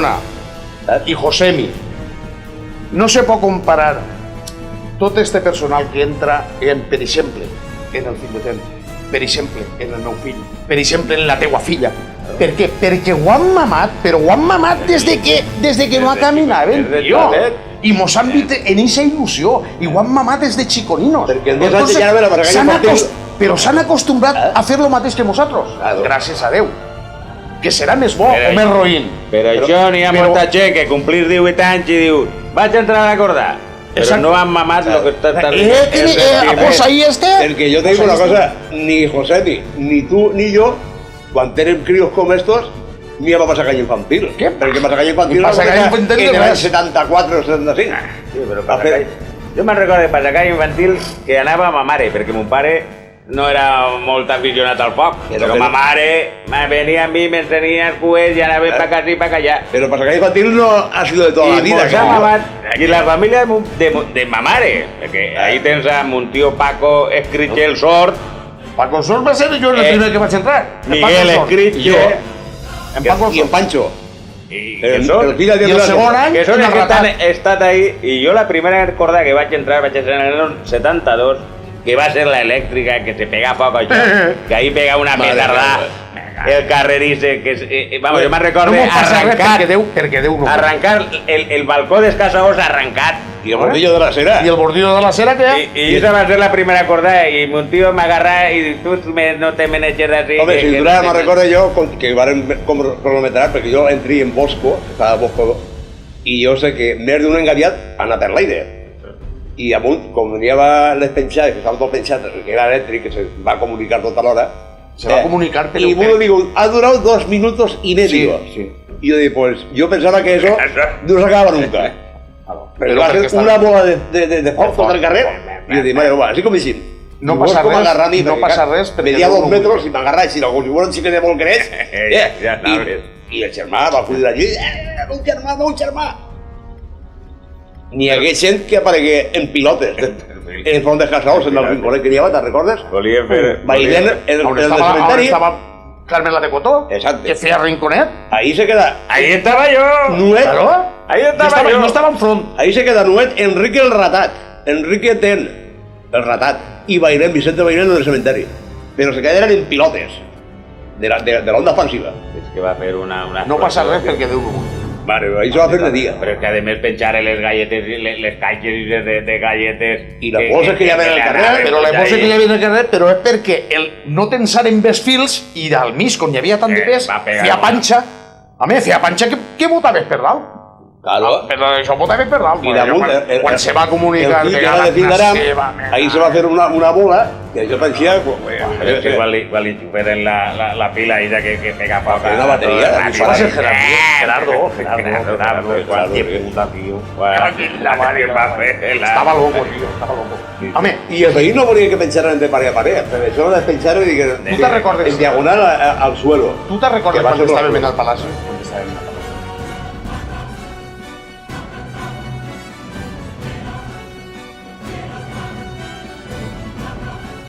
Osuna y Josemi, no se pot comparar tot este personal que entra per exemple, en el Cinquecent, per exemple, en el meu fill, per exemple, en la teua filla. Per què? Perquè ho han mamat, però ho han mamat des de que no caminaven, tio. I mos han vist en eixa il·lusió, i ho han mamat des de xiconinos. Perquè en 2 anys ja ve la barragalla infantil. Però s'han acostumbrat a fer lo mateix que nosaltres. Gràcies a Déu. Que serà més bo o més roïn. Però això n'hi ha molta gent que complir 18 anys i diu vaig entrar a recordar. Però no han mamat lo que està dient. Pues ahí esté. Porque yo te digo una cosa, ni José, ni tú, ni yo, cuando tenemos críos como estos, ni a Pasacalla Infantil. ¿Qué? Porque Pasacalla Infantil en el 74 o 75. Sí, però Pasacalla... Jo me'n recordo de Pasacalla Infantil que anava a ma mare, perquè mon pare no era molt aficionat al foc, però ma mare venia amb mi, m'ensenia els coets i anava per casa i per allà. Pero Pasacalla Infantil no ha sido de toda la vida. I la família de ma mare, perquè ahí tens a mon tio Paco Escritxe el sord, Paco Sort va ser jo el primer que vaig entrar. Miguel Escritxe Y en Pancho. i el segon any que són els que han estat ahí. I jo la primera recordada que vaig entrar en el 72, que va ser la elèctrica, que se pega foc això, que ahí pega una petarda, el carrerice, que vamos, jo me'n recordo arrencar el balcó dels casaors arrencat. Y el bordillo de la cera. Y el bordillo de la cera que... Y esa va a ser la primera acordada, y un tío me agarra y tú no te meneches así. Hombre, si dura, me recuerdo yo que van cronometrar, porque yo entré en Bosco, estaba Bosco, y yo sé que més d'un engaviat han anat per l'aire. I amunt, com venia les penjades, que estaven tot penjats, que era elèctric, que se va comunicar tota l'hora, se va comunicar, pero... Y uno digo, ha durado 2 minutos y medio. Sí. Y yo digo, pues yo pensaba que eso no se acababa nunca. Pero va a ser una bola de foc contra el carrer. Y yo digo, madre mía, así como dicen. No passa res, no passa res. Media 2 metres i m'agarra així, com si fos un xiquet de molt gret. Ja sabes. I el germà va fugir d'allí, mon germà. N'hi hagué gent que aparegué en pilotes, en el front de Casaos, en el rinconet que n'hi havia, te'n recordes? Volien fer... Bailent en el cementeri. On estava Carmen la de Cotó, que feia rinconet. Ahí se queda... Ahí estaba yo. Nuet. Ahí estaba yo. No estava enfront. Ahí se queda Nuet, Enrique el Ratat, Enrique Ten, el Ratat, y Bailén, Vicente Bailén en el cementeri. Pero se quedaran en pilotes, de la onda ofensiva. És que va fer una... No passa res perquè Déu no. Vale, ahí se va a hacer de día. Pero es que además penchar les galletes, les caixes de galletes... I les bosses que hi havia en el carrer. Però les bosses que hi havia en el carrer, però és perquè no tensaren bé els fils i al mig, com hi havia tant de pes, feia panxa. A més, feia panxa que botaves per dalt. Claro. Però això botaves per dalt. I damunt, quan se va comunicar... El fill era de Findaram, ahí se va a hacer una bola, que yo pensé... Pero es que igual en la pila esa que pega foc. Una batería. Gerardo, qué puta, tío. La madre va fer... Estava loco, tío, estava loco. Home, Y el veí no volía que pencharan de pared a pared, pero eso lo despencharon y que... ¿Tú te recordes? En diagonal al suelo. ¿Tú te recordes cuando estàvem en el Palacio?